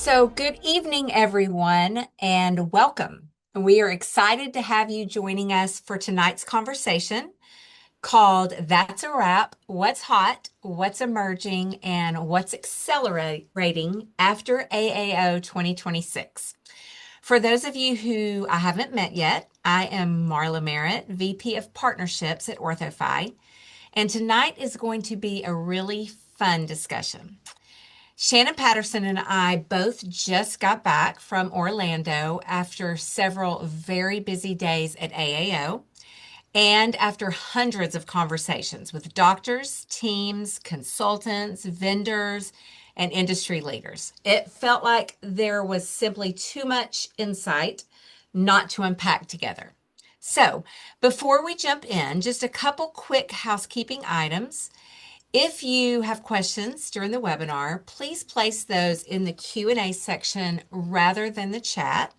So, good evening, everyone, and welcome. We are excited to have you joining us for tonight's conversation called That's a Wrap: What's Hot, What's Emerging, and What's Accelerating After AAO 2026. For those of you who I haven't met yet, I am Marla Merritt, VP of Partnerships at OrthoFi, and tonight is going to be a really fun discussion. Shannon Patterson and I both just got back from Orlando after several very busy days at AAO and after hundreds of conversations with doctors, teams, consultants, vendors, and industry leaders. It felt like there was simply too much insight not to unpack together. So, before we jump in, just a couple quick housekeeping items. If you have questions during the webinar, please place those in the Q&A section rather than the chat.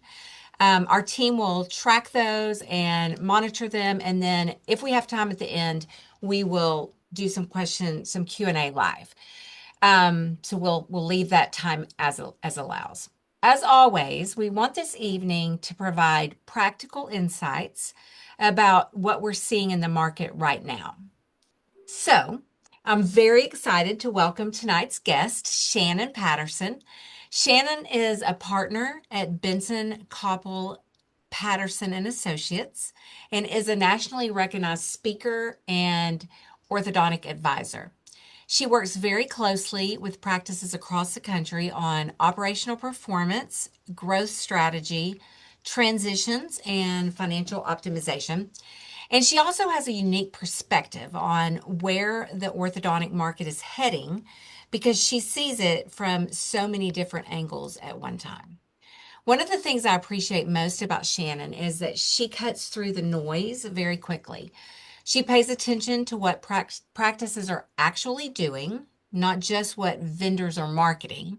Our team will track those and monitor them, and then if we have time at the end, we will do some Q&A live. So we'll leave that time as allows. As always, we want this evening to provide practical insights about what we're seeing in the market right now. So, I'm very excited to welcome tonight's guest, Shannon Patterson. Shannon is a partner at Benson Koppel Patterson and Associates and is a nationally recognized speaker and orthodontic advisor. She works very closely with practices across the country on operational performance, growth strategy, transitions, and financial optimization. And she also has a unique perspective on where the orthodontic market is heading because she sees it from so many different angles at one time. One of the things I appreciate most about Shannon is that she cuts through the noise very quickly. She pays attention to what practices are actually doing, not just what vendors are marketing,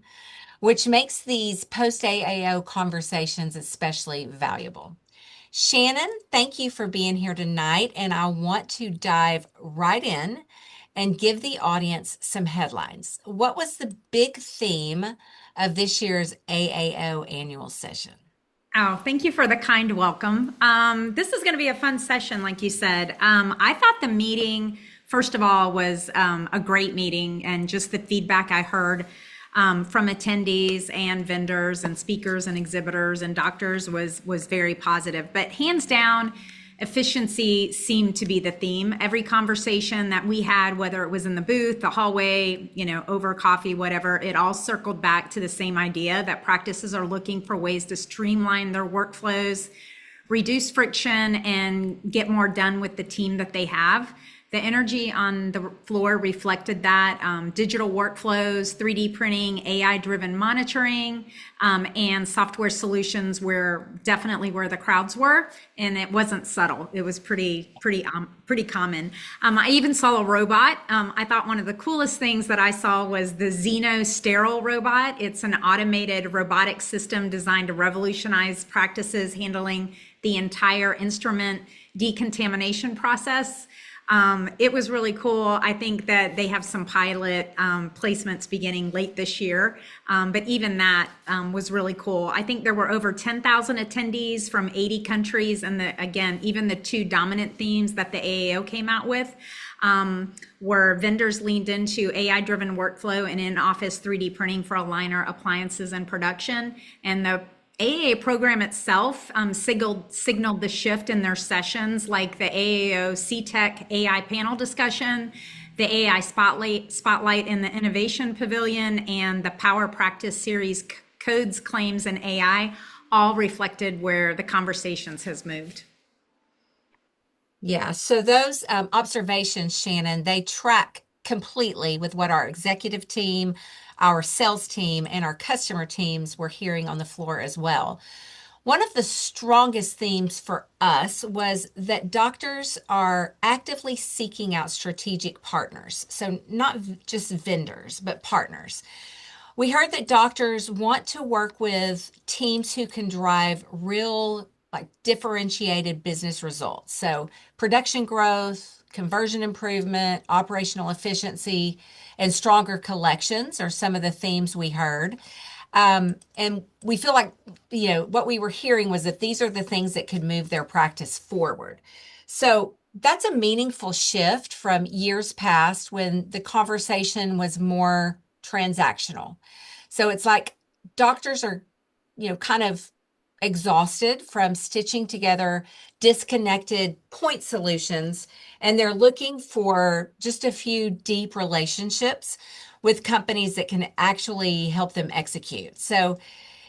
which makes these post AAO conversations especially valuable. Shannon, thank you for being here tonight, and I want to dive right in and give the audience some headlines. What was the big theme of this year's AAO annual session? Oh, thank you for the kind welcome. This is going to be a fun session, like you said. I thought the meeting, first of all, was a great meeting, and just the feedback I heard from attendees and vendors and speakers and exhibitors and doctors was very positive. But hands down, efficiency seemed to be the theme. Every conversation that we had, whether it was in the booth, the hallway, over coffee, whatever, it all circled back to the same idea that practices are looking for ways to streamline their workflows, reduce friction, and get more done with the team that they have. The energy on the floor reflected that. Digital workflows, 3D printing, AI-driven monitoring, and software solutions were definitely where the crowds were, and it wasn't subtle. It was pretty common. I even saw a robot. I thought one of the coolest things that I saw was the Xeno Sterile robot. It's an automated robotic system designed to revolutionize practices handling the entire instrument decontamination process. It was really cool. I think that they have some pilot placements beginning late this year, but even that was really cool. I think there were over 10,000 attendees from 80 countries, and again, even the two dominant themes that the AAO came out with were vendors leaned into AI-driven workflow and in-office 3D printing for aligner appliances and production, and the AAA program itself signaled the shift in their sessions, like the AAO CTech AI panel discussion, the AI spotlight in the Innovation Pavilion, and the Power Practice Series Codes, Claims, and AI, all reflected where the conversations has moved. Yeah, so those observations, Shannon, they track completely with what our executive team, our sales team, and our customer teams were hearing on the floor as well. One of the strongest themes for us was that doctors are actively seeking out strategic partners. So, not just vendors, but partners. We heard that doctors want to work with teams who can drive real, like differentiated business results. So, production growth, conversion improvement, operational efficiency, and stronger collections are some of the themes we heard. And we feel like, what we were hearing was that these are the things that could move their practice forward. So that's a meaningful shift from years past when the conversation was more transactional. So it's like doctors are, kind of exhausted from stitching together disconnected point solutions, and they're looking for just a few deep relationships with companies that can actually help them execute. So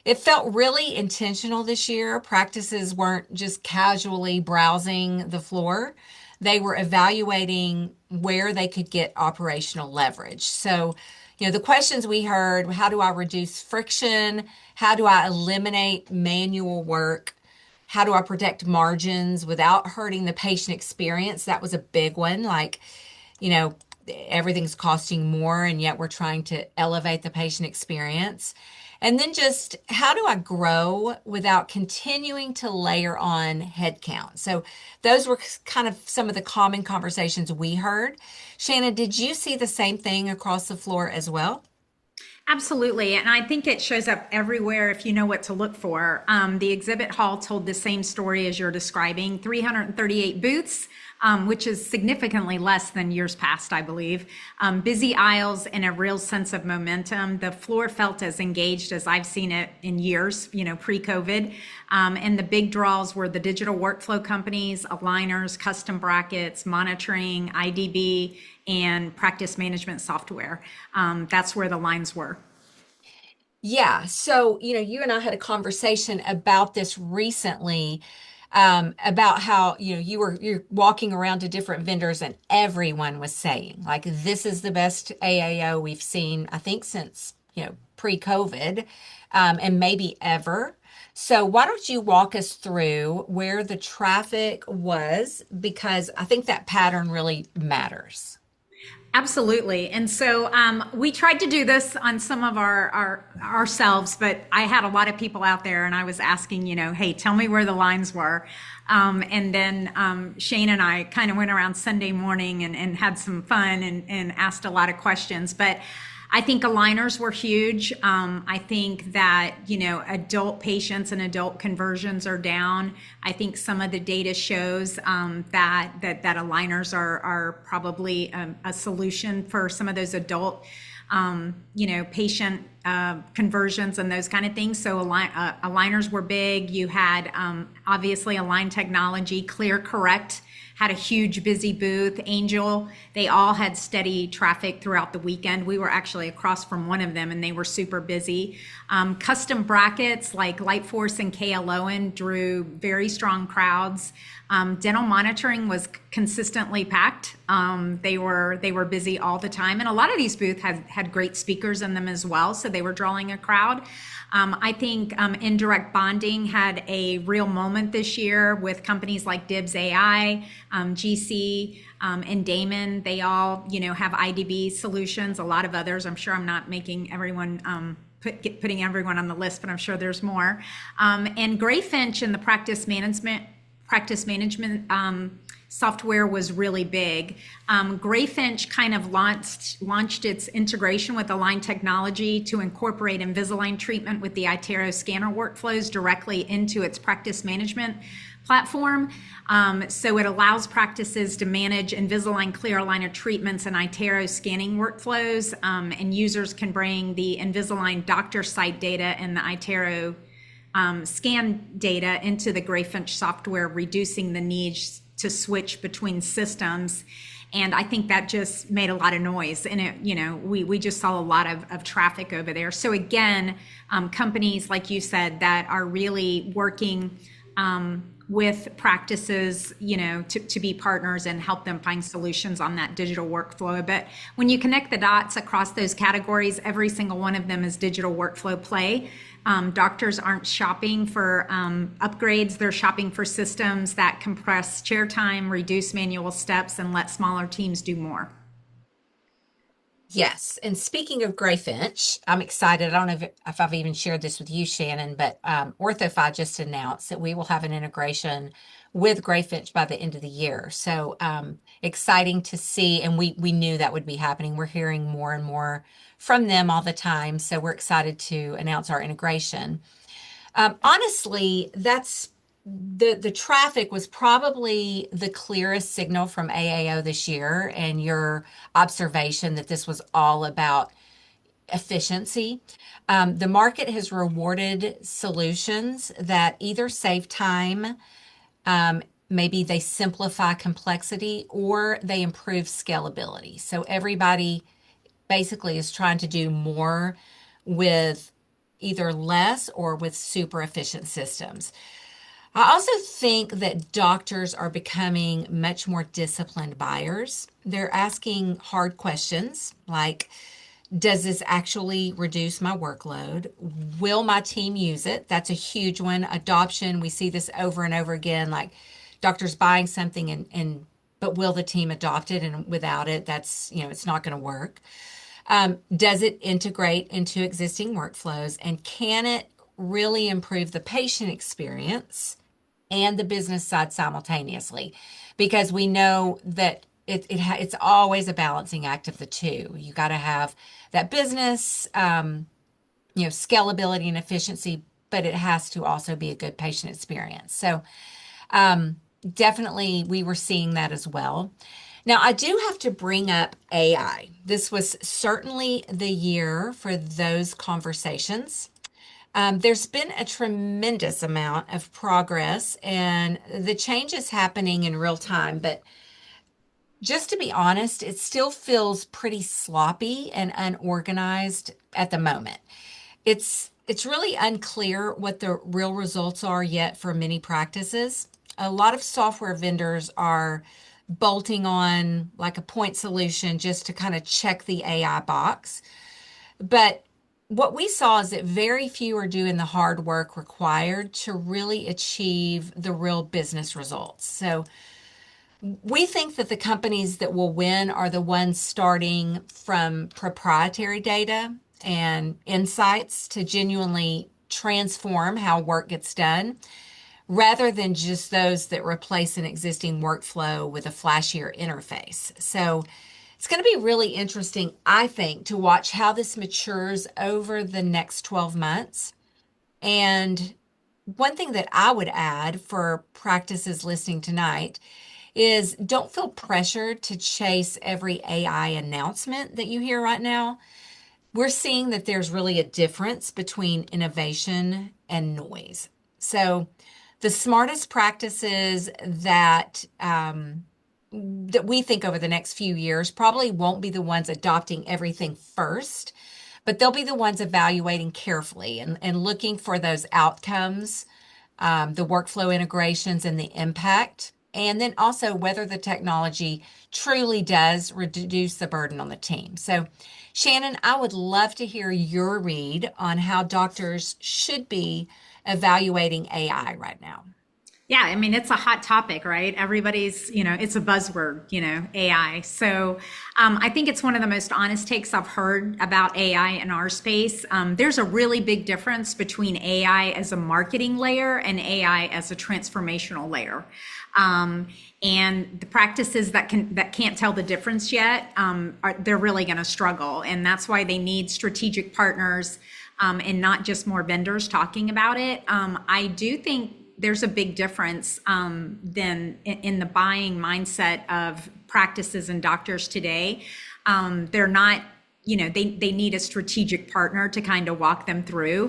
it felt really intentional this year. Practices weren't just casually browsing the floor, they were evaluating where they could get operational leverage. So, the questions we heard: how do I reduce friction? How do I eliminate manual work? How do I protect margins without hurting the patient experience? That was a big one. Like, you know, everything's costing more, and yet we're trying to elevate the patient experience. And then just how do I grow without continuing to layer on headcount? So those were kind of some of the common conversations we heard. Shannon, did you see the same thing across the floor as well? Absolutely. And I think it shows up everywhere if you know what to look for. The exhibit hall told the same story as you're describing: 338 booths, which is significantly less than years past, I believe. Busy aisles and a real sense of momentum. The floor felt as engaged as I've seen it in years, pre-COVID. And the big draws were the digital workflow companies, aligners, custom brackets, monitoring, IDB, and practice management software. That's where the lines were. Yeah. So, you and I had a conversation about this recently, about how, you're walking around to different vendors and everyone was saying, like, this is the best AAO we've seen, I think, since, pre-COVID, and maybe ever. So why don't you walk us through where the traffic was? Because I think that pattern really matters. Absolutely. And so we tried to do this on some of our ourselves, but I had a lot of people out there and I was asking, hey, tell me where the lines were. And then Shane and I kind of went around Sunday morning and had some fun and asked a lot of questions. But I think aligners were huge. I think that, adult patients and adult conversions are down. I think some of the data shows that aligners are probably a solution for some of those adult, patient conversions and those kind of things. So aligners were big. You had obviously Align Technology, Clear Correct had a huge busy booth. Angel, they all had steady traffic throughout the weekend. We were actually across from one of them and they were super busy. Custom brackets like Lightforce and KLON drew very strong crowds. Dental monitoring was consistently packed. They were busy all the time, and a lot of these booths had great speakers in them as well, so they were drawing a crowd. I think indirect bonding had a real moment this year with companies like Dibs AI, GC, and Damon. They all, have IDB solutions. A lot of others. I'm sure I'm not making everyone. Putting everyone on the list, but I'm sure there's more. And Grayfinch in the practice management software was really big. Grayfinch kind of launched its integration with Align Technology to incorporate Invisalign treatment with the iTero scanner workflows directly into its practice management platform. So it allows practices to manage Invisalign clear aligner treatments and iTero scanning workflows, and users can bring the Invisalign doctor site data and the iTero scan data into the Grayfinch software, reducing the need to switch between systems. And I think that just made a lot of noise. And we just saw a lot of traffic over there. So again, companies, like you said, that are really working with practices, to be partners and help them find solutions on that digital workflow. But when you connect the dots across those categories, every single one of them is digital workflow play. Doctors aren't shopping for upgrades. They're shopping for systems that compress chair time, reduce manual steps, and let smaller teams do more. Yes. And speaking of Greyfinch, I'm excited. I don't know if I've even shared this with you, Shannon, but OrthoFi just announced that we will have an integration with Greyfinch by the end of the year. So exciting to see. And we knew that would be happening. We're hearing more and more from them all the time. So we're excited to announce our integration. Honestly, that's the traffic was probably the clearest signal from AAO this year, and your observation that this was all about efficiency. The market has rewarded solutions that either save time, maybe they simplify complexity, or they improve scalability. So everybody basically is trying to do more with either less or with super efficient systems. I also think that doctors are becoming much more disciplined buyers. They're asking hard questions like, does this actually reduce my workload? Will my team use it? That's a huge one. Adoption, we see this over and over again, like doctors buying something and but will the team adopt it? And without it, that's, it's not going to work. Does it integrate into existing workflows? And can it really improve the patient experience and the business side simultaneously? Because we know that it's always a balancing act of the two. You got to have that business, scalability and efficiency, but it has to also be a good patient experience. So um, definitely we were seeing that as well. Now, I do have to bring up AI. This was certainly the year for those conversations. There's been a tremendous amount of progress and the change is happening in real time. But just to be honest, it still feels pretty sloppy and unorganized at the moment. It's really unclear what the real results are yet for many practices. A lot of software vendors are bolting on like a point solution just to kind of check the AI box. But what we saw is that very few are doing the hard work required to really achieve the real business results. So we think that the companies that will win are the ones starting from proprietary data and insights to genuinely transform how work gets done, rather than just those that replace an existing workflow with a flashier interface. So it's going to be really interesting, I think, to watch how this matures over the next 12 months. And one thing that I would add for practices listening tonight is don't feel pressured to chase every AI announcement that you hear right now. We're seeing that there's really a difference between innovation and noise. So the smartest practices that we think over the next few years probably won't be the ones adopting everything first, but they'll be the ones evaluating carefully and looking for those outcomes, the workflow integrations and the impact, and then also whether the technology truly does reduce the burden on the team. So, Shannon, I would love to hear your read on how doctors should be evaluating AI right now. Yeah, I mean, it's a hot topic, right? Everybody's, it's a buzzword, AI. So I think it's one of the most honest takes I've heard about AI in our space. There's a really big difference between AI as a marketing layer and AI as a transformational layer. And the practices that can't tell the difference yet, they're really going to struggle, and that's why they need strategic partners and not just more vendors talking about it. I do think there's a big difference than in the buying mindset of practices and doctors today. They're not, they need a strategic partner to kind of walk them through,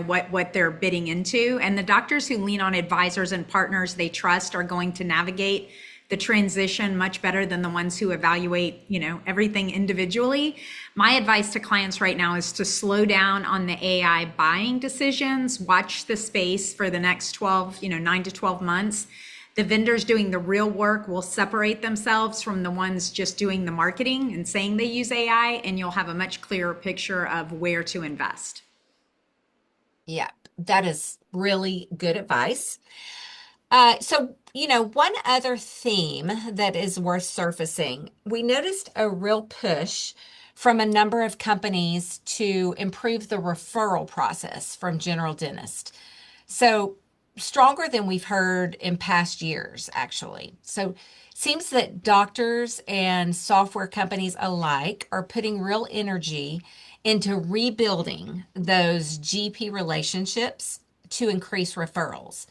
what they're bidding into. And the doctors who lean on advisors and partners they trust are going to navigate the transition much better than the ones who evaluate, everything individually. My advice to clients right now is to slow down on the AI buying decisions, watch the space for the next 12, 9 to 12 months. The vendors doing the real work will separate themselves from the ones just doing the marketing and saying they use AI, and you'll have a much clearer picture of where to invest. Yeah, that is really good advice. One other theme that is worth surfacing, we noticed a real push from a number of companies to improve the referral process from general dentists. So stronger than we've heard in past years, actually. So seems that doctors and software companies alike are putting real energy into rebuilding those GP relationships to increase referrals.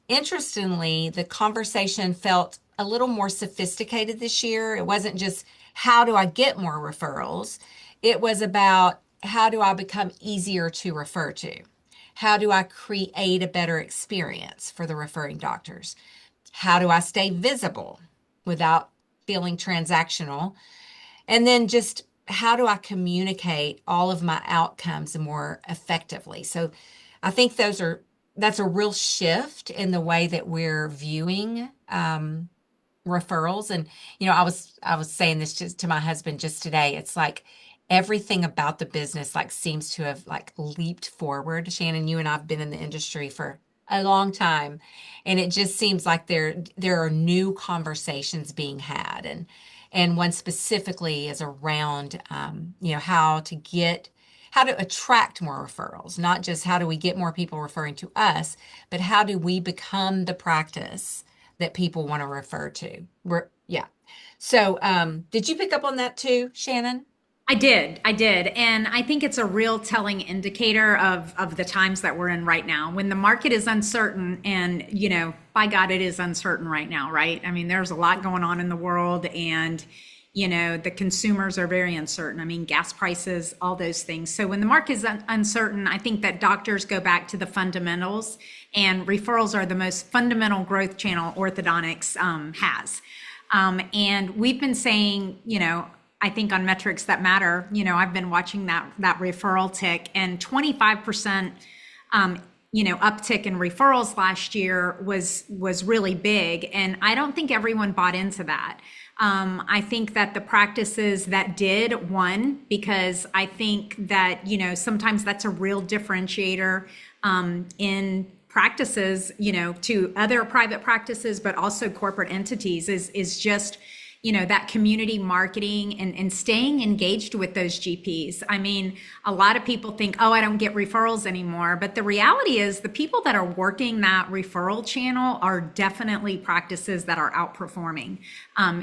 Interestingly, the conversation felt a little more sophisticated this year. It wasn't just how do I get more referrals? It was about how do I become easier to refer to? How do I create a better experience for the referring doctors? How do I stay visible without feeling transactional? And then just how do I communicate all of my outcomes more effectively? So I think that's a real shift in the way that we're viewing referrals. And I was saying this just to my husband just today. It's like everything about the business like seems to have like leaped forward. Shannon, you and I've been in the industry for a long time, and it just seems like there are new conversations being had, and one specifically is around how to attract more referrals, not just how do we get more people referring to us, but how do we become the practice that people want to refer to. Yeah. So, did you pick up on that too, Shannon? I did. And I think it's a real telling indicator of the times that we're in right now. When the market is uncertain, and, by God, it is uncertain right now, right? I mean, there's a lot going on in the world, and, the consumers are very uncertain. I mean, gas prices, all those things. So when the market is uncertain, I think that doctors go back to the fundamentals, and referrals are the most fundamental growth channel orthodontics has. And we've been saying, I think on metrics that matter, I've been watching that referral tick, and 25%, uptick in referrals last year was really big. And I don't think everyone bought into that. I think that the practices that did won, because I think that, sometimes that's a real differentiator in practices, to other private practices, but also corporate entities is just, that community marketing and staying engaged with those GPs. I mean, a lot of people think, oh, I don't get referrals anymore. But the reality is the people that are working that referral channel are definitely practices that are outperforming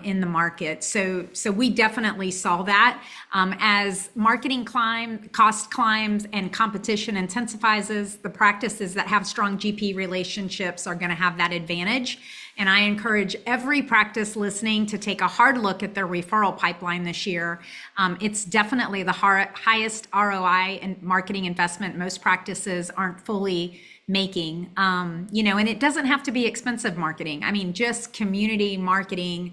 in the market. So we definitely saw that as marketing cost climbs and competition intensifies, the practices that have strong GP relationships are going to have that advantage. And I encourage every practice listening to take a hard look at their referral pipeline this year. It's definitely the highest ROI and marketing investment most practices aren't fully making. And it doesn't have to be expensive marketing. I mean, just community marketing,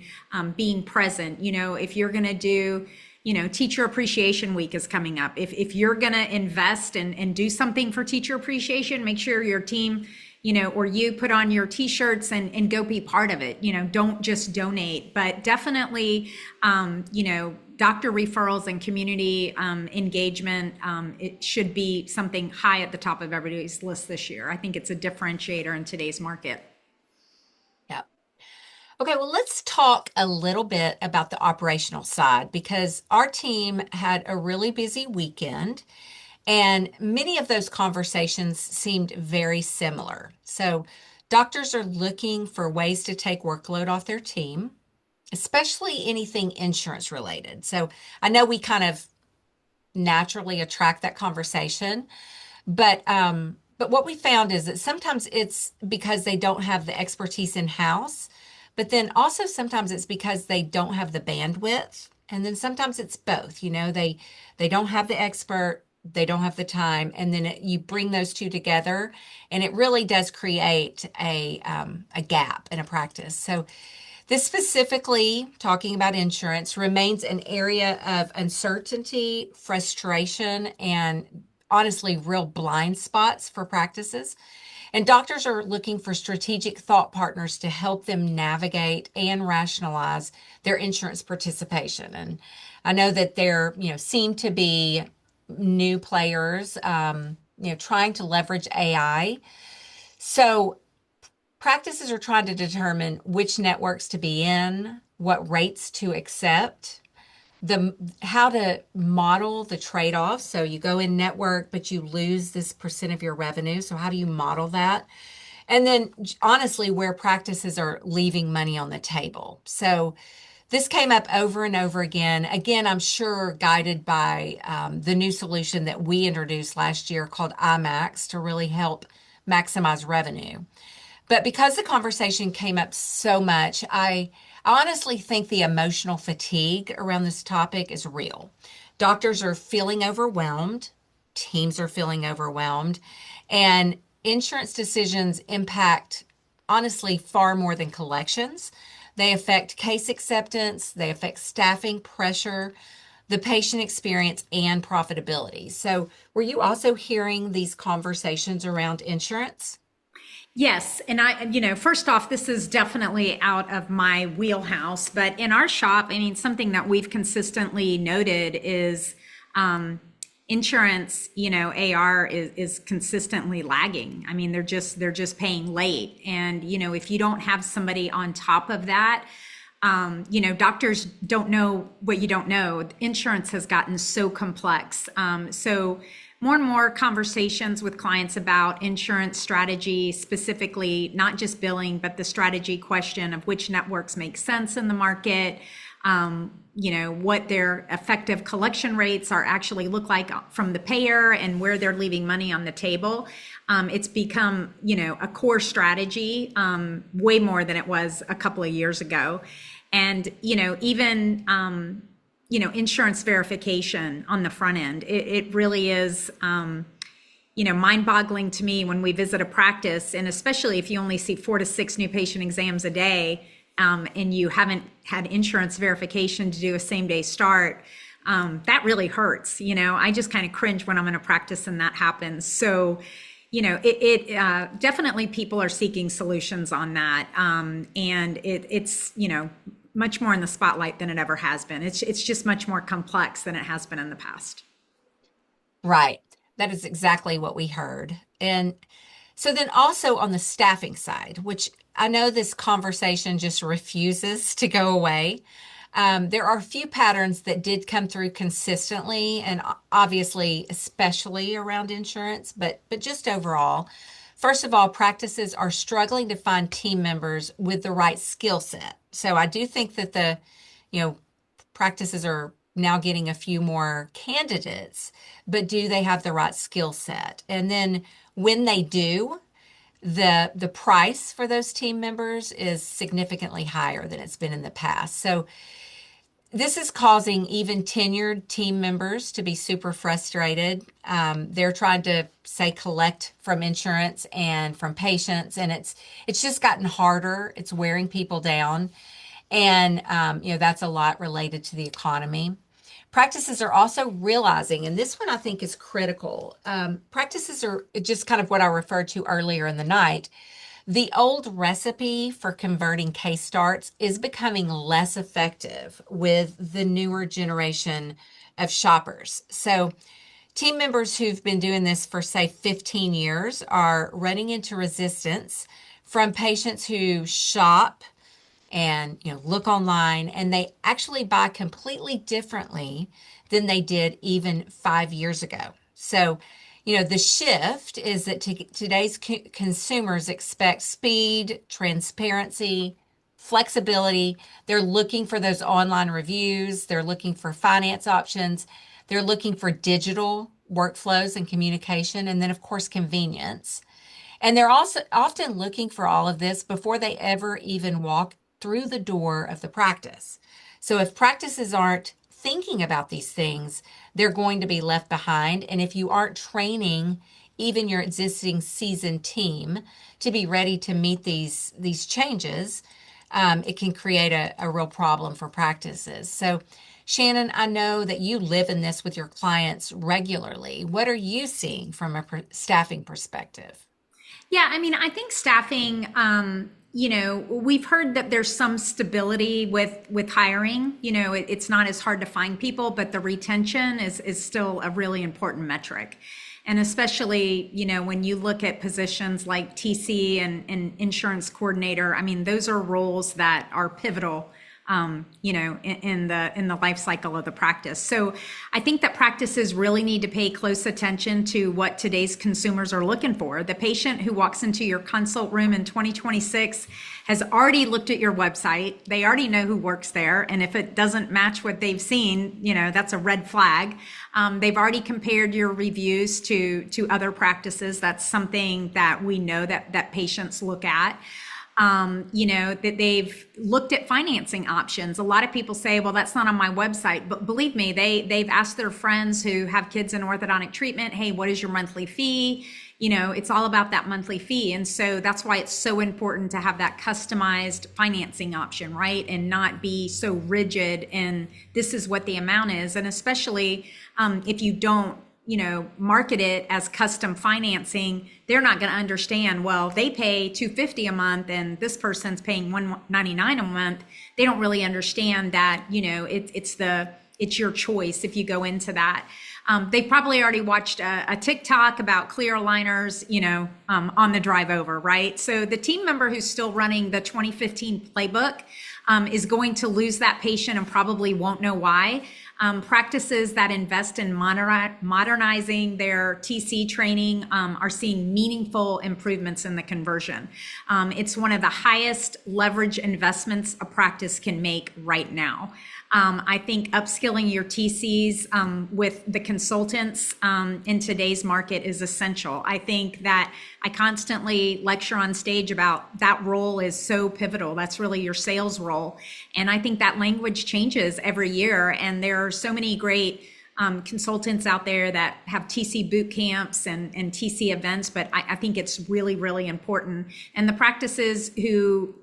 being present. If you're going to do, Teacher Appreciation Week is coming up. If you're going to invest and do something for teacher appreciation, make sure your team, or you put on your t-shirts and go be part of it. Don't just donate, but definitely, doctor referrals and community engagement, it should be something high at the top of everybody's list this year. I think it's a differentiator in today's market. Yeah. Okay, well, let's talk a little bit about the operational side because our team had a really busy weekend. And many of those conversations seemed very similar. So, doctors are looking for ways to take workload off their team, especially anything insurance related. So, I know we kind of naturally attract that conversation, but what we found is that sometimes it's because they don't have the expertise in house, but then also sometimes it's because they don't have the bandwidth, and then sometimes it's both. They don't have the expert, they don't have the time, and then you bring those two together, and it really does create a gap in a practice. So this specifically, talking about insurance, remains an area of uncertainty, frustration, and honestly, real blind spots for practices. And doctors are looking for strategic thought partners to help them navigate and rationalize their insurance participation. And I know that there, seem to be new players, trying to leverage AI. So practices are trying to determine which networks to be in, what rates to accept, the how to model the trade-offs. So you go in network, but you lose this percent of your revenue. So how do you model that? And then honestly, where practices are leaving money on the table. So this came up over and over again. Again, I'm sure guided by the new solution that we introduced last year called IMAX to really help maximize revenue. But because the conversation came up so much, I honestly think the emotional fatigue around this topic is real. Doctors are feeling overwhelmed, teams are feeling overwhelmed, and insurance decisions impact, honestly, far more than collections. They affect case acceptance, they affect staffing pressure, the patient experience, and profitability. So, were you also hearing these conversations around insurance? Yes, and first off, this is definitely out of my wheelhouse, but in our shop, I mean, something that we've consistently noted is insurance, AR is consistently lagging. I mean, they're just paying late. And, if you don't have somebody on top of that, doctors don't know what you don't know. Insurance has gotten so complex. So more and more conversations with clients about insurance strategy, specifically not just billing, but the strategy question of which networks make sense in the market, what their effective collection rates are actually look like from the payer and where they're leaving money on the table. It's become, a core strategy, way more than it was a couple of years ago. And, even, insurance verification on the front end, it really is, mind-boggling to me when we visit a practice, and especially if you only see 4 to 6 new patient exams a day, and you haven't had insurance verification to do a same-day start. That really hurts. I just kind of cringe when I'm in a practice and that happens. So, definitely people are seeking solutions on that, and it's much more in the spotlight than it ever has been. It's just much more complex than it has been in the past. Right. That is exactly what we heard. And so then also on the staffing side, which I know this conversation just refuses to go away. There are a few patterns that did come through consistently, and obviously, especially around insurance, but just overall. First of all, practices are struggling to find team members with the right skill set. So I do think that you know, practices are now getting a few more candidates, but do they have the right skill set? And then when they do, the price for those team members is significantly higher than it's been in the past. So this is causing even tenured team members to be super frustrated. They're trying to say collect from insurance and from patients, and it's just gotten harder. It's wearing people down, and that's a lot related to the economy. Practices are also realizing, and this one I think is critical. Practices are just kind of what I referred to earlier in the night. The old recipe for converting case starts is becoming less effective with the newer generation of shoppers. So, team members who've been doing this for, say, 15 years are running into resistance from patients who shop and look online, and they actually buy completely differently than they did even 5 years ago. So the shift is that today's consumers expect speed, transparency, flexibility. They're looking for those online reviews, they're looking for finance options, they're looking for digital workflows and communication, and then of course convenience. And they're also often looking for all of this before they ever even walk through the door of the practice. So if practices aren't thinking about these things, they're going to be left behind. And if you aren't training even your existing seasoned team to be ready to meet these changes, it can create a real problem for practices. So Shannon, I know that you live in this with your clients regularly. What are you seeing from a staffing perspective? Yeah, I mean, I think staffing, we've heard that there's some stability with hiring. It's not as hard to find people, but the retention is still a really important metric. And especially, when you look at positions like TC and insurance coordinator, I mean, those are roles that are pivotal in the life cycle of the practice. So I think that practices really need to pay close attention to what today's consumers are looking for. The patient who walks into your consult room in 2026 has already looked at your website. They already know who works there. And if it doesn't match what they've seen, that's a red flag. They've already compared your reviews to other practices. That's something that we know that patients look at. That they've looked at financing options. A lot of people say, well, that's not on my website, but believe me, they've asked their friends who have kids in orthodontic treatment, hey, what is your monthly fee? It's all about that monthly fee. And so that's why it's so important to have that customized financing option, right? And not be so rigid and this is what the amount is. And especially if you don't market it as custom financing, they're not going to understand, well, they pay $250 a month and this person's paying $199 a month. They don't really understand that, it's your choice if you go into that. They probably already watched a TikTok about clear aligners, on the drive over, right? So the team member who's still running the 2015 playbook is going to lose that patient and probably won't know why. Practices that invest in modernizing their TC training are seeing meaningful improvements in the conversion. It's one of the highest leverage investments a practice can make right now. I think upskilling your TCs with the consultants in today's market is essential. I think that I constantly lecture on stage about that role is so pivotal. That's really your sales role. And I think that language changes every year. And there are so many great consultants out there that have TC boot camps and TC events, but I think it's really, really important. And the practices who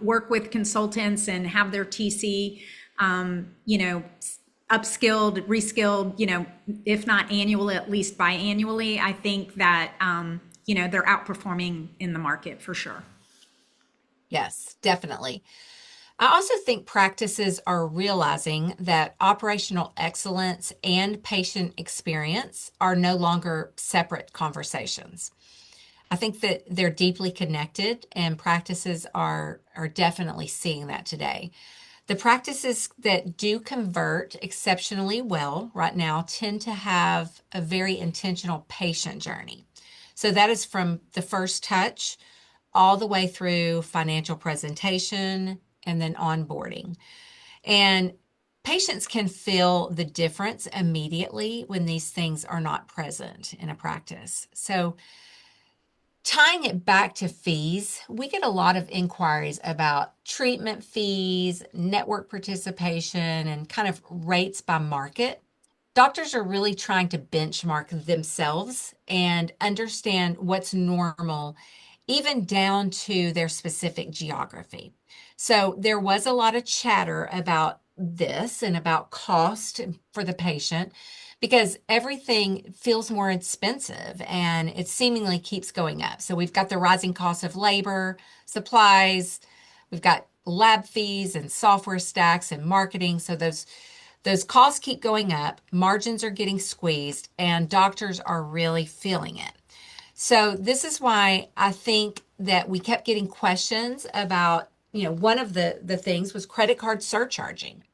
work with consultants and have their TC upskilled, reskilled, if not annually, at least biannually, I think that, they're outperforming in the market for sure. Yes, definitely. I also think practices are realizing that operational excellence and patient experience are no longer separate conversations. I think that they're deeply connected, and practices are definitely seeing that today. The practices that do convert exceptionally well right now tend to have a very intentional patient journey. So that is from the first touch all the way through financial presentation and then onboarding. And patients can feel the difference immediately when these things are not present in a practice. So tying it back to fees, we get a lot of inquiries about treatment fees, network participation, and kind of rates by market. Doctors are really trying to benchmark themselves and understand what's normal, even down to their specific geography. So there was a lot of chatter about this and about cost for the patient because everything feels more expensive and it seemingly keeps going up. So we've got the rising cost of labor, supplies, we've got lab fees and software stacks and marketing. So those costs keep going up, margins are getting squeezed, and doctors are really feeling it. So this is why I think that we kept getting questions about, one of the things was credit card surcharging.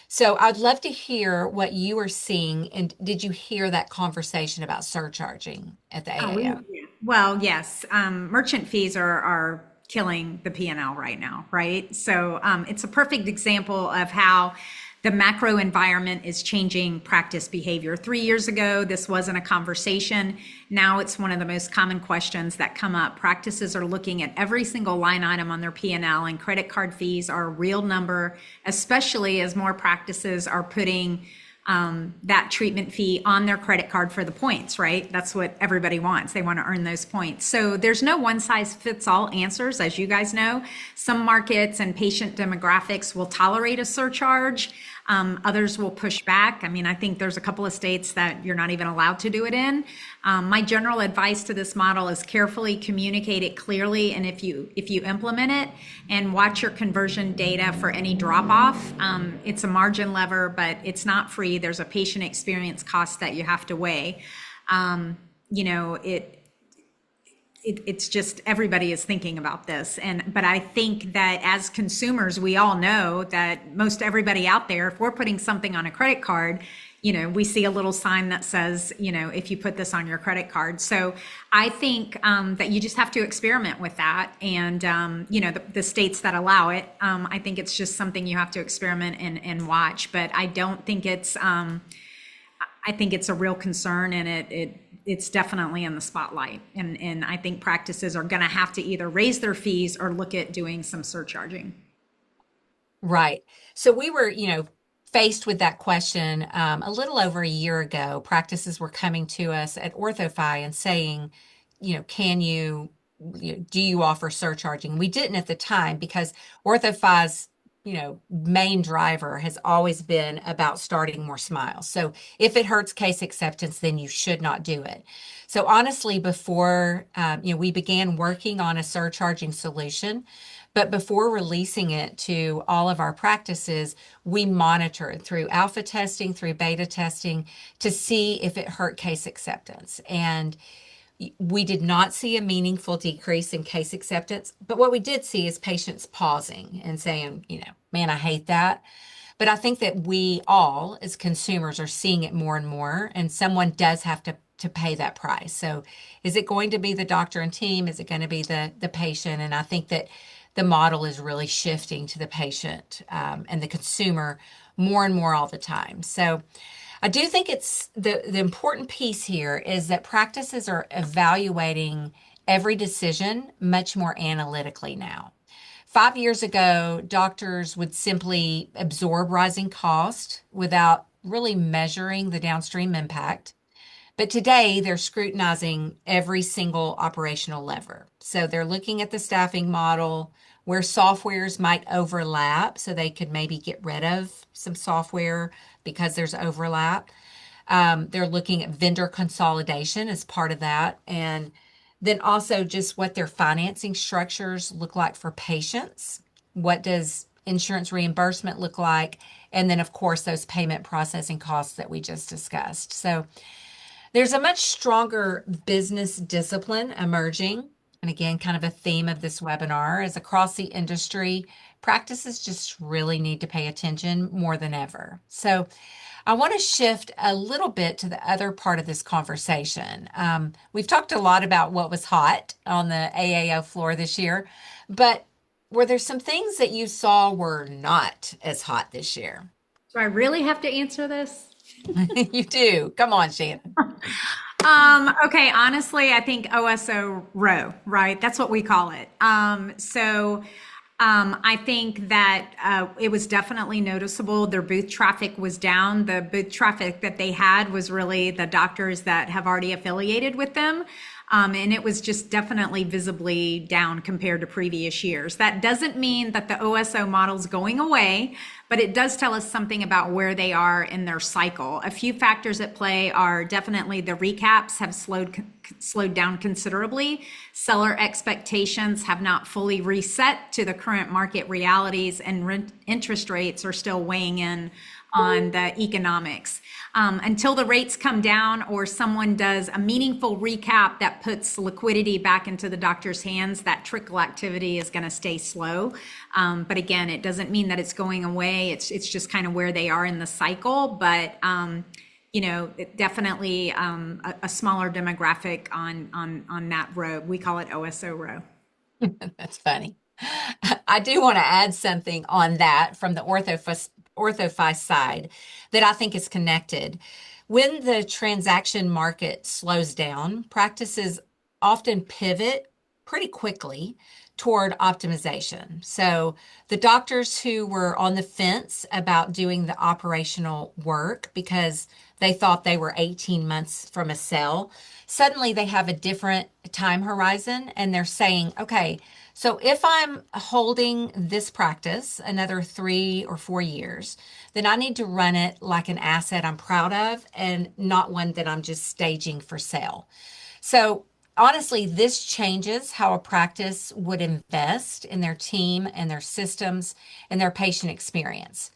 So I'd love to hear what you are seeing. And did you hear that conversation about surcharging at the AAO? Well, yes, merchant fees are killing the P&L right now, right? So it's a perfect example of how the macro environment is changing practice behavior. 3 years ago, this wasn't a conversation. Now it's one of the most common questions that come up. Practices are looking at every single line item on their P&L, and credit card fees are a real number, especially as more practices are putting that treatment fee on their credit card for the points, right? That's what everybody wants. They want to earn those points. So there's no one size fits all answers, as you guys know. Some markets and patient demographics will tolerate a surcharge. Others will push back. I mean, I think there's a couple of states that you're not even allowed to do it in. My general advice to this model is carefully communicate it clearly, and if you implement it and watch your conversion data for any drop off, it's a margin lever, but it's not free. There's a patient experience cost that you have to weigh. it's just everybody is thinking about this. But I think that as consumers, we all know that most everybody out there, if we're putting something on a credit card, we see a little sign that says, if you put this on your credit card. So I think that you just have to experiment with that. And, the states that allow it, I think it's just something you have to experiment and watch. But I don't think I think it's a real concern, and it's definitely in the spotlight. And I think practices are going to have to either raise their fees or look at doing some surcharging. Right. So we were, faced with that question a little over a year ago. Practices were coming to us at OrthoFi and saying, can do you offer surcharging? We didn't at the time because OrthoFi's, main driver has always been about starting more smiles. So if it hurts case acceptance, then you should not do it. So honestly, before, we began working on a surcharging solution. But before releasing it to all of our practices, we monitored through alpha testing, through beta testing to see if it hurt case acceptance. And we did not see a meaningful decrease in case acceptance. But what we did see is patients pausing and saying, man, I hate that. But I think that we all, as consumers, are seeing it more and more, and someone does have to pay that price. So, is it going to be the doctor and team? Is it going to be the patient? And I think that the model is really shifting to the patient and the consumer more and more all the time. So, I do think it's the important piece here is that practices are evaluating every decision much more analytically now. 5 years ago, doctors would simply absorb rising cost without really measuring the downstream impact. But today, they're scrutinizing every single operational lever. So they're looking at the staffing model, where softwares might overlap, so they could maybe get rid of some software because there's overlap. They're looking at vendor consolidation as part of that. And then also just what their financing structures look like for patients. What does insurance reimbursement look like? And then, of course, those payment processing costs that we just discussed. So there's a much stronger business discipline emerging. And again, kind of a theme of this webinar is across the industry, practices just really need to pay attention more than ever. So I want to shift a little bit to the other part of this conversation. We've talked a lot about what was hot on the AAO floor this year, but were there some things that you saw were not as hot this year? Do I really have to answer this? You do. Come on, Shannon. Okay, honestly, I think OSO row, right? That's what we call it. I think that it was definitely noticeable. Their booth traffic was down. The booth traffic that they had was really the doctors that have already affiliated with them. And it was just definitely visibly down compared to previous years. That doesn't mean that the OSO model's going away, but it does tell us something about where they are in their cycle. A few factors at play are definitely the recaps have slowed down considerably. Seller expectations have not fully reset to the current market realities, and interest rates are still weighing in on the economics. Until the rates come down or someone does a meaningful recap that puts liquidity back into the doctor's hands, that trickle activity is going to stay slow. But again, it doesn't mean that it's going away. It's just kind of where they are in the cycle. But definitely a smaller demographic on that row. We call it OSO row. That's funny. I do want to add something on that from the orthophys side that I think is connected. When the transaction market slows down, practices often pivot pretty quickly toward optimization. So the doctors who were on the fence about doing the operational work because they thought they were 18 months from a sale, suddenly they have a different time horizon and they're saying, okay, so if I'm holding this practice another 3 or 4 years, then I need to run it like an asset I'm proud of and not one that I'm just staging for sale. So honestly, this changes how a practice would invest in their team and their systems and their patient experience.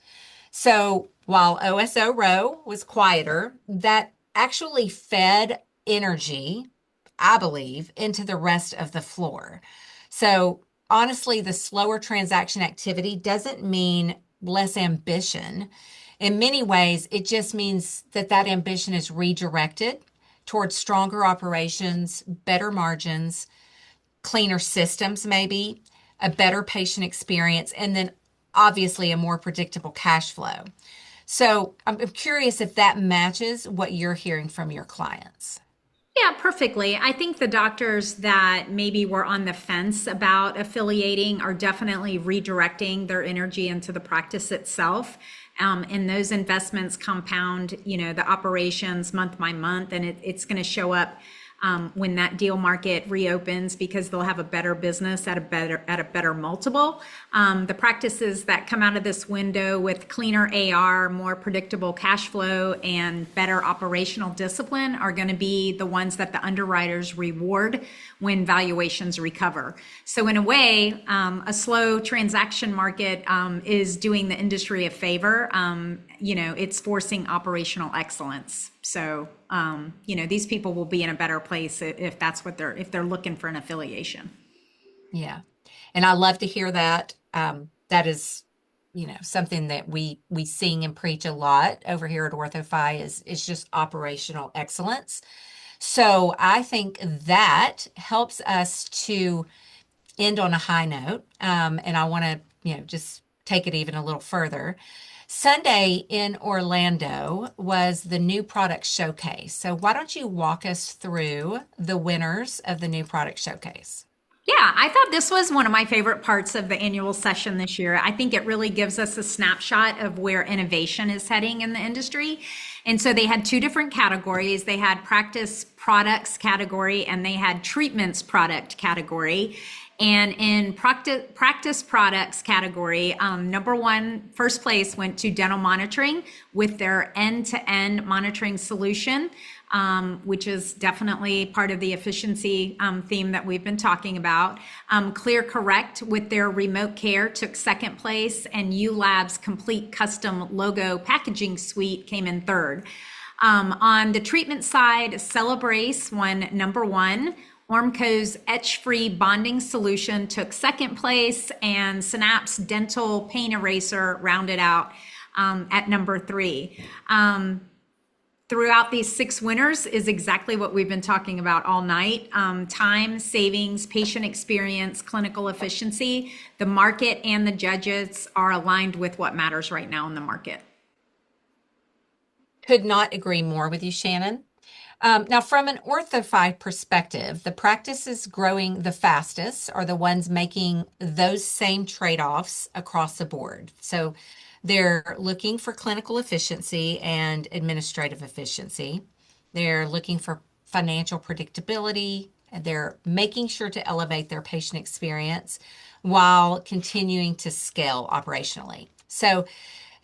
So while OSO Row was quieter, that actually fed energy I believe, into the rest of the floor. So honestly, the slower transaction activity doesn't mean less ambition. In many ways, it just means that that ambition is redirected towards stronger operations, better margins, cleaner systems, maybe a better patient experience, and then obviously a more predictable cash flow. So I'm curious if that matches what you're hearing from your clients. Yeah, perfectly. I think the doctors that maybe were on the fence about affiliating are definitely redirecting their energy into the practice itself. And those investments compound, the operations month by month, and it's going to show up when that deal market reopens because they'll have a better business at a better multiple. The practices that come out of this window with cleaner AR, more predictable cash flow, and better operational discipline are going to be the ones that the underwriters reward when valuations recover. So in a way, a slow transaction market is doing the industry a favor. It's forcing operational excellence. So, these people will be in a better place if that's what if they're looking for an affiliation. Yeah. And I love to hear that. That is, something that we sing and preach a lot over here at OrthoFi is just operational excellence. So I think that helps us to end on a high note. And I want to, just take it even a little further. Sunday in Orlando was the new product showcase. So why don't you walk us through the winners of the new product showcase? Yeah, I thought this was one of my favorite parts of the annual session this year. I think it really gives us a snapshot of where innovation is heading in the industry. And so they had two different categories. They had practice products category and they had treatments product category. And in practice products category, number one, first place went to dental monitoring with their end-to-end monitoring solution, which is definitely part of the efficiency theme that we've been talking about. Clear Correct with their remote care took second place, and ULab's complete custom logo packaging suite came in third. On the treatment side, Celebrace won number one. Ormco's etch-free bonding solution took second place, and Synapse Dental Pain Eraser rounded out at number three. Throughout these six winners is exactly what we've been talking about all night. Time, savings, patient experience, clinical efficiency. The market and the judges are aligned with what matters right now in the market. Could not agree more with you, Shannon. Now, from an OrthoFi perspective, the practices growing the fastest are the ones making those same trade-offs across the board. So they're looking for clinical efficiency and administrative efficiency. They're looking for financial predictability. They're making sure to elevate their patient experience while continuing to scale operationally. So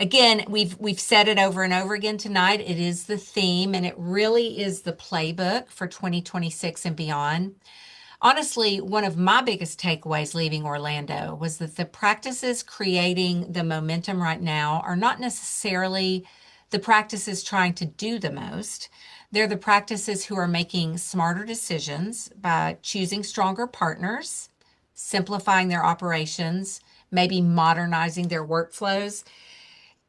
again, we've said it over and over again tonight. It is the theme, and it really is the playbook for 2026 and beyond. Honestly, one of my biggest takeaways leaving Orlando was that the practices creating the momentum right now are not necessarily the practices trying to do the most. They're the practices who are making smarter decisions by choosing stronger partners, simplifying their operations, maybe modernizing their workflows.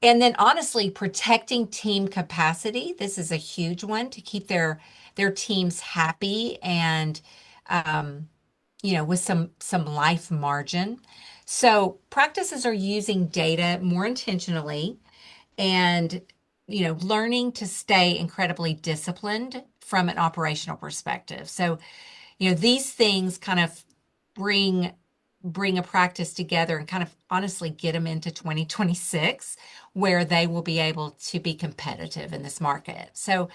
And then honestly, protecting team capacity. This is a huge one to keep their teams happy and with some life margin. So practices are using data more intentionally and learning to stay incredibly disciplined from an operational perspective. So, these things kind of bring a practice together and kind of honestly get them into 2026 where they will be able to be competitive in this market. So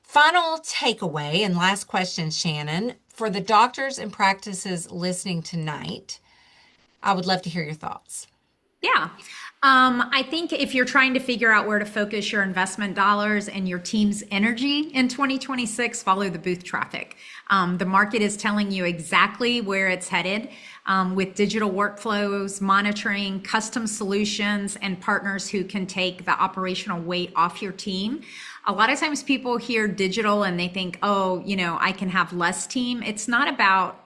final takeaway and last question, Shannon, for the doctors and practices listening tonight, I would love to hear your thoughts. Yeah. I think if you're trying to figure out where to focus your investment dollars and your team's energy in 2026, follow the booth traffic. The market is telling you exactly where it's headed with digital workflows, monitoring, custom solutions, and partners who can take the operational weight off your team. A lot of times people hear digital and they think, oh, I can have less team. It's not about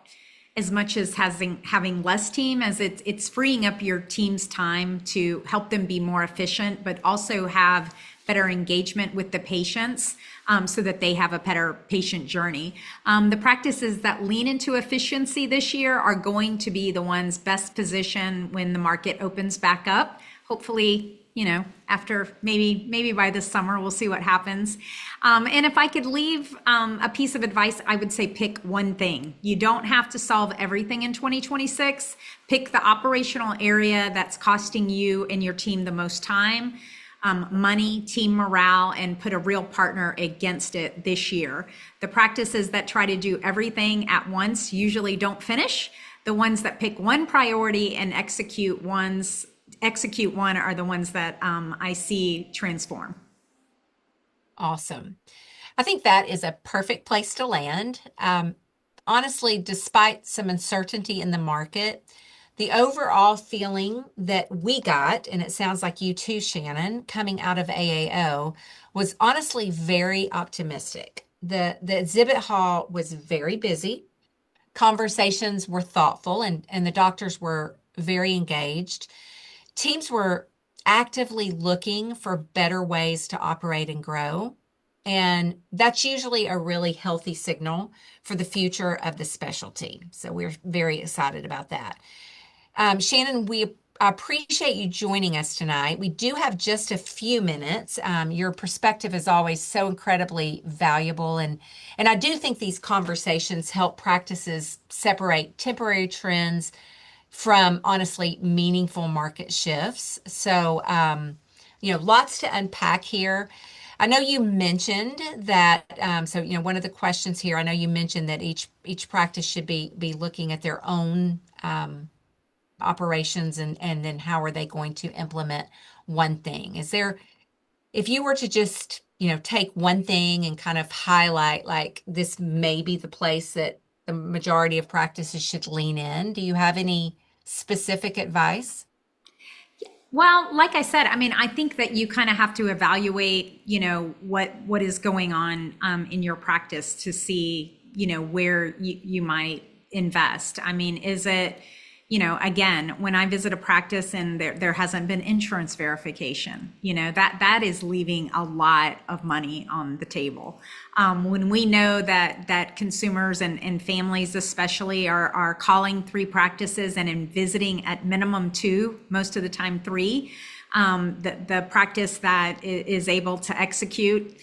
as much as having less team as it's freeing up your team's time to help them be more efficient, but also have better engagement with the patients, so that they have a better patient journey. The practices that lean into efficiency this year are going to be the ones best positioned when the market opens back up. Hopefully, after maybe by this summer, we'll see what happens. And if I could leave a piece of advice, I would say pick one thing. You don't have to solve everything in 2026. Pick the operational area that's costing you and your team the most time, money, team morale, and put a real partner against it this year. The practices that try to do everything at once usually don't finish. The ones that pick one priority and execute one are the ones that I see transform. Awesome. I think that is a perfect place to land. Honestly, despite some uncertainty in the market, the overall feeling that we got, and it sounds like you too, Shannon, coming out of AAO, was honestly very optimistic. The exhibit hall was very busy. Conversations were thoughtful, and the doctors were very engaged. Teams were actively looking for better ways to operate and grow. And that's usually a really healthy signal for the future of the specialty. So we're very excited about that. Shannon, we appreciate you joining us tonight. We do have just a few minutes. Your perspective is always so incredibly valuable. And I do think these conversations help practices separate temporary trends from honestly meaningful market shifts. So, lots to unpack here. I know you mentioned that. One of the questions here, I know you mentioned that each practice should be looking at their own operations and then how are they going to implement one thing? If you were to just, take one thing and kind of highlight like this may be the place that the majority of practices should lean in, do you have any specific advice? Well, like I said, I mean, I think that you kind of have to evaluate, what is going on in your practice to see, where you might invest. I mean, is it, again, when I visit a practice and there hasn't been insurance verification, that is leaving a lot of money on the table. When we know that consumers and families especially are calling 3 practices and in visiting at minimum 2, most of the time 3, the practice that is able to execute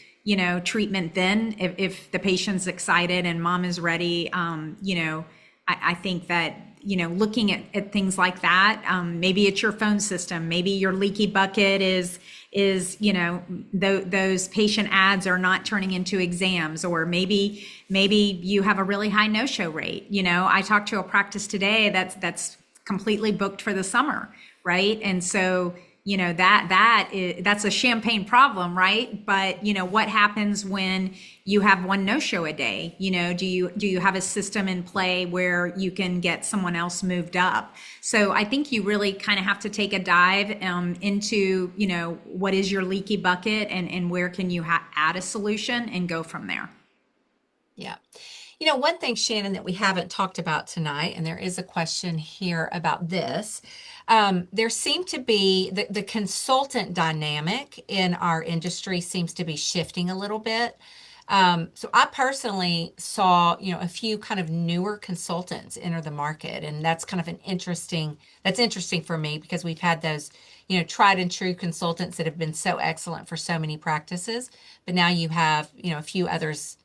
treatment then, if the patient's excited and mom is ready, I think that looking at things like that, maybe it's your phone system, maybe your leaky bucket is those patient ads are not turning into exams, or maybe you have a really high no-show rate. I talked to a practice today that's completely booked for the summer, right? And so that's a champagne problem, right? But what happens when you have one no-show a day? Do you have a system in play where you can get someone else moved up? So I think you really kind of have to take a dive into what is your leaky bucket and where can you add a solution and go from there. Yeah. One thing, Shannon, that we haven't talked about tonight, and there is a question here about this. There seemed to be the consultant dynamic in our industry seems to be shifting a little bit. So I personally saw, a few kind of newer consultants enter the market, and that's kind of that's interesting for me because we've had those, tried and true consultants that have been so excellent for so many practices, but now you have, a few others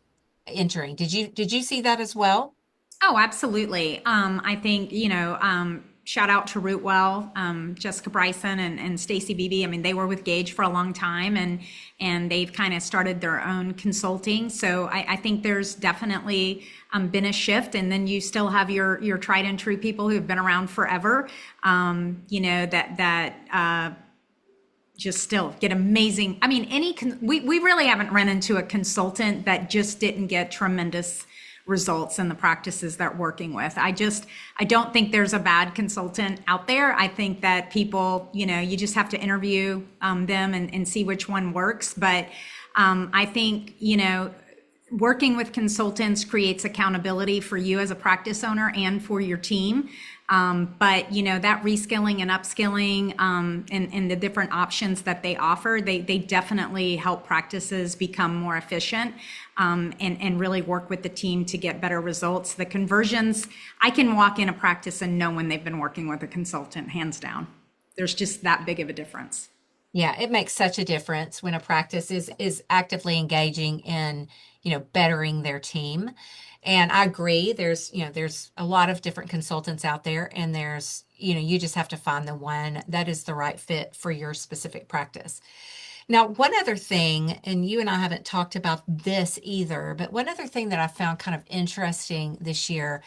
entering. Did you see that as well? Oh, absolutely. I think, shout out to Rootwell, Jessica Bryson and Stacy Beebe. I mean, they were with Gage for a long time and they've kind of started their own consulting. So I think there's definitely been a shift. And then you still have your tried and true people who have been around forever, that just still get amazing. I mean, we really haven't run into a consultant that just didn't get tremendous results in the practices that we're working with. I don't think there's a bad consultant out there. I think that people, you just have to interview them and see which one works. But I think, working with consultants creates accountability for you as a practice owner and for your team. But that reskilling and upskilling, and the different options that they offer, they definitely help practices become more efficient, and really work with the team to get better results. The conversions, I can walk in a practice and know when they've been working with a consultant, hands down. There's just that big of a difference. Yeah, it makes such a difference when a practice is actively engaging in, bettering their team. And I agree, there's a lot of different consultants out there, and you just have to find the one that is the right fit for your specific practice. Now, one other thing, and you and I haven't talked about this either, but one other thing that I found kind of interesting this year,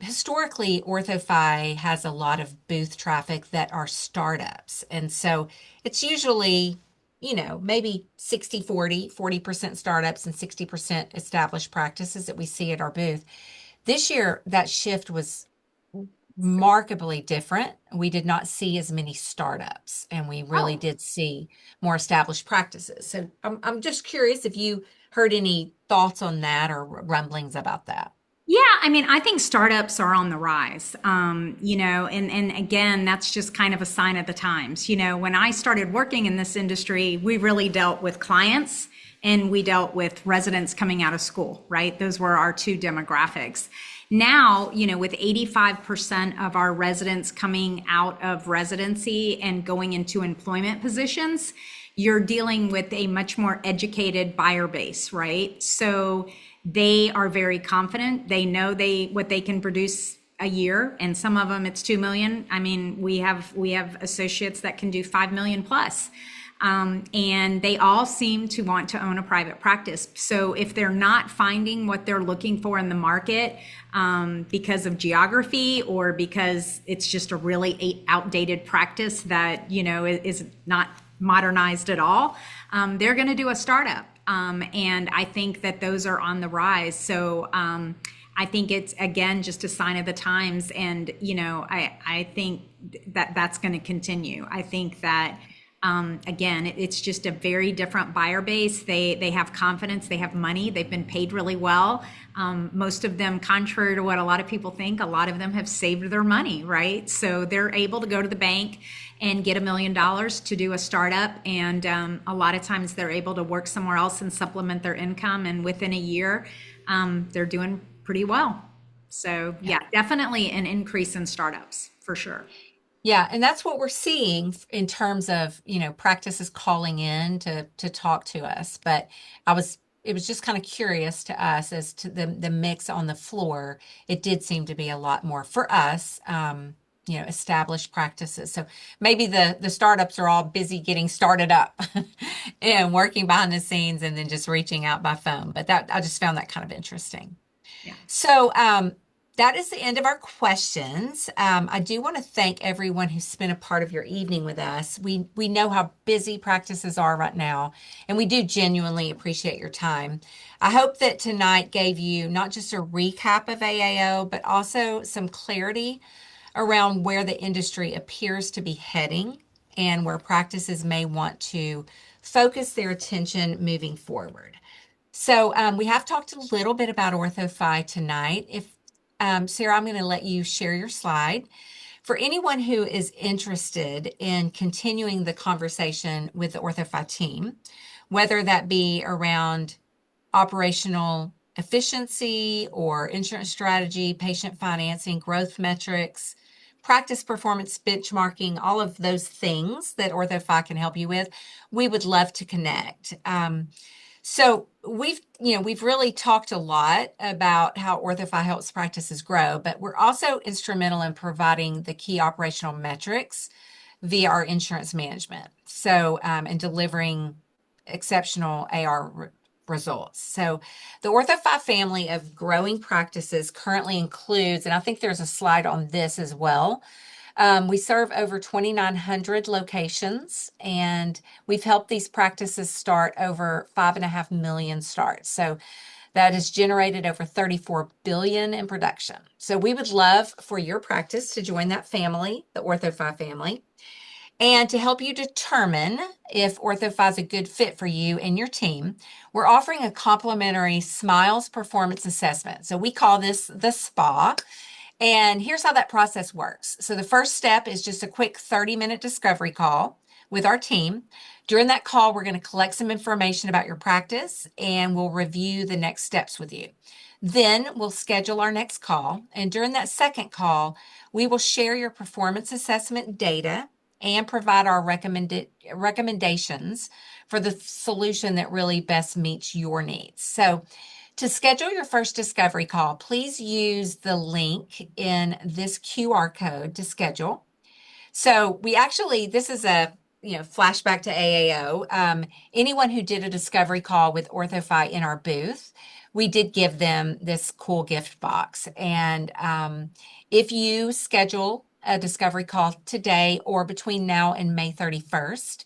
historically, OrthoFi has a lot of booth traffic that are startups. And so it's usually, maybe 60-40% startups and 60% established practices that we see at our booth. This year, that shift was remarkably different. We did not see as many startups, and we really Oh, did see more established practices. So I'm just curious if you heard any thoughts on that or rumblings about that. yeah, I mean, I think startups are on the rise. And again, that's just kind of a sign of the times. When I started working in this industry, we really dealt with clients and we dealt with residents coming out of school, right? Those were our two demographics. Now, with 85% of our residents coming out of residency and going into employment positions, you're dealing with a much more educated buyer base, right? So they are very confident. They know what they can produce a year, and some of them it's 2 million. I mean, we have associates that can do 5 million plus. And they all seem to want to own a private practice. So if they're not finding what they're looking for in the market, because of geography or because it's just a really outdated practice that is not modernized at all, they're going to do a startup. And I think that those are on the rise. So I think it's, again, just a sign of the times. And I think that that's going to continue. I think that again, it's just a very different buyer base. They have confidence, they have money, they've been paid really well. Most of them, contrary to what a lot of people think, a lot of them have saved their money, right? So they're able to go to the bank and get $1 million to do a startup, and a lot of times they're able to work somewhere else and supplement their income. And within a year, they're doing pretty well. So yeah, definitely an increase in startups for sure. Yeah, and that's what we're seeing in terms of, practices calling in to talk to us. But it was just kind of curious to us as to the mix on the floor. It did seem to be a lot more for us, established practices. So maybe the startups are all busy getting started up and working behind the scenes and then just reaching out by phone. But that I just found that kind of interesting. Yeah. So that is the end of our questions. I do want to thank everyone who spent a part of your evening with us. We know how busy practices are right now, and we do genuinely appreciate your time. I hope that tonight gave you not just a recap of AAO, but also some clarity around where the industry appears to be heading and where practices may want to focus their attention moving forward. So we have talked a little bit about OrthoFi tonight. If Sarah, I'm going to let you share your slide. For anyone who is interested in continuing the conversation with the OrthoFi team, whether that be around operational efficiency or insurance strategy, patient financing, growth metrics, practice performance benchmarking, all of those things that OrthoFi can help you with, we would love to connect. So we've really talked a lot about how OrthoFi helps practices grow, but we're also instrumental in providing the key operational metrics via our insurance management. So, and delivering exceptional AR results. So the OrthoFi family of growing practices currently includes, and I think there's a slide on this as well. We serve over 2,900 locations, and we've helped these practices start over 5.5 million starts. So that has generated over 34 billion in production. So we would love for your practice to join that family, the OrthoFi family. And to help you determine if OrthoFi is a good fit for you and your team, we're offering a complimentary Smiles Performance Assessment. So we call this the SPA. And here's how that process works. So the first step is just a quick 30-minute discovery call with our team. During that call, we're going to collect some information about your practice and we'll review the next steps with you. Then we'll schedule our next call. And during that second call, we will share your performance assessment data and provide our recommendations for the solution that really best meets your needs. So to schedule your first discovery call, please use the link in this QR code to schedule. So we actually, this is a flashback to AAO. Anyone who did a discovery call with OrthoFi in our booth, we did give them this cool gift box. And if you schedule a discovery call today or between now and May 31st,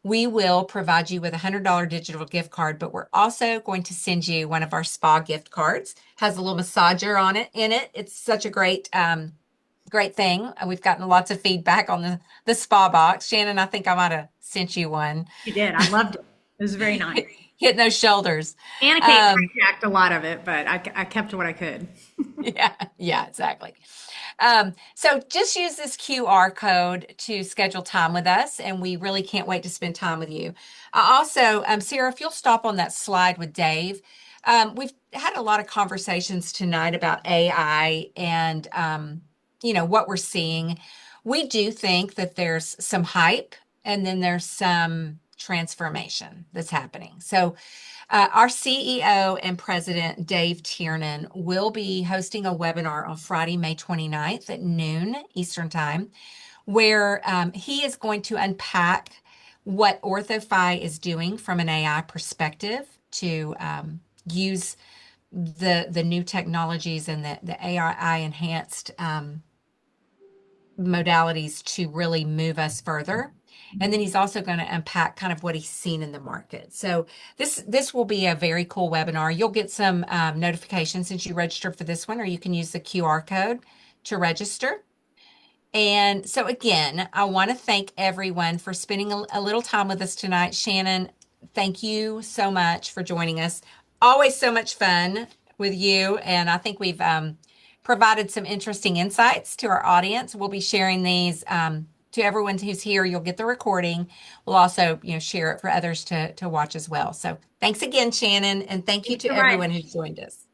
we will provide you with a $100 digital gift card, but we're also going to send you one of our spa gift cards. Has a little massager on it in it. It's such a great thing. We've gotten lots of feedback on the spa box. Shannon, I think I might have sent you one. You did. I loved it. It was very nice. Hitting those shoulders. Anna Kate hijacked a lot of it, but I kept what I could. Yeah, exactly. So just use this QR code to schedule time with us, and we really can't wait to spend time with you. Also, Sarah, if you'll stop on that slide with Dave, we've had a lot of conversations tonight about AI and what we're seeing. We do think that there's some hype and then there's some transformation that's happening. So our CEO and president, Dave Tiernan, will be hosting a webinar on Friday, May 29th at noon Eastern Time, where he is going to unpack what OrthoFi is doing from an AI perspective to use the new technologies and the AI enhanced modalities to really move us further. And then he's also going to unpack kind of what he's seen in the market. So this will be a very cool webinar. You'll get some notifications since you registered for this one, or you can use the QR code to register. And so again, I want to thank everyone for spending a little time with us tonight. Shannon, thank you so much for joining us. Always so much fun with you. And I think we've provided some interesting insights to our audience. We'll be sharing these to everyone who's here. You'll get the recording. We'll also, share it for others to watch as well. So thanks again, Shannon. And thank you Thanks to so everyone much. who's joined us.